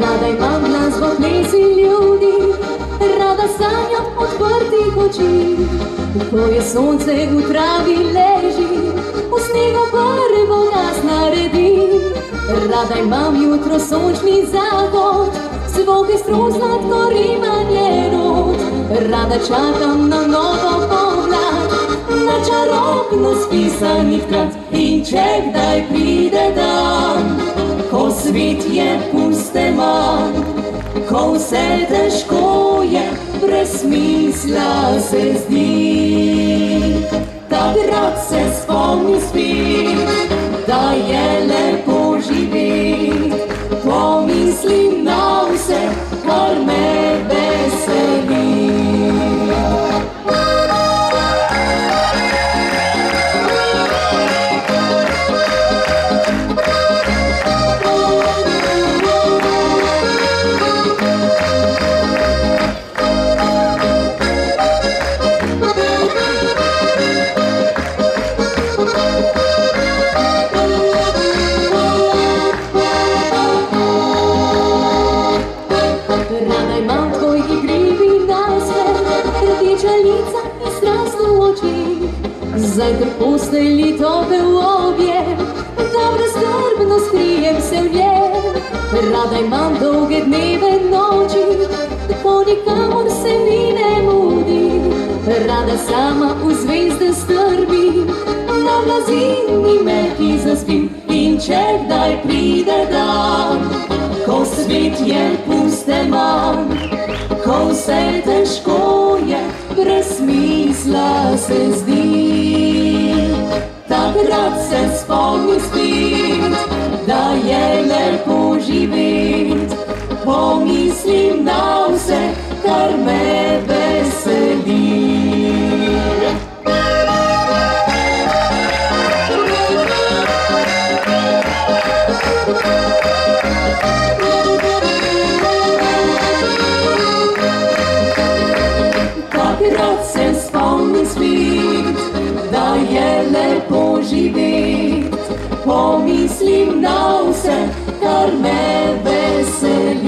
Rada imam glasbo, ples in ljudi, rada sanjam odprtih oči. Ko je sonce v travi leži, v snegu prvo nas naredi. Rada imam jutro sončni zahod, zvoke strun sladko rimanje not. Rada čakam na novo pomlad, na čarobno spisanih krat. In če kdaj pride dan, ko svet je puste manj, ko vse težko je, brez smisla se zdi, takrat se spomni spet, da je lepo živeti. Pomislim na vse, kar me veseli. Rada imam tvoj igrivi nasmeh, rdeča lica in strast v očih. Zajtrk v postelji topel objem, da brezskrbno skrijem se v njem. Rada imam dolge dneve noči, po nikamor se mi ne mudi. Rada sama v zvezde strmim, na blazini mehki zaspim. In če kdaj pride dan, ko svet je puste manj, ko vse težko je, brez smisla se zdi, takrat se spomni spet, da je lepo živeti. Pomislim na vse, kar me veseli. Takrat se spomni spet, da je lepo živeti. Pomislim na vse, kar me veseli.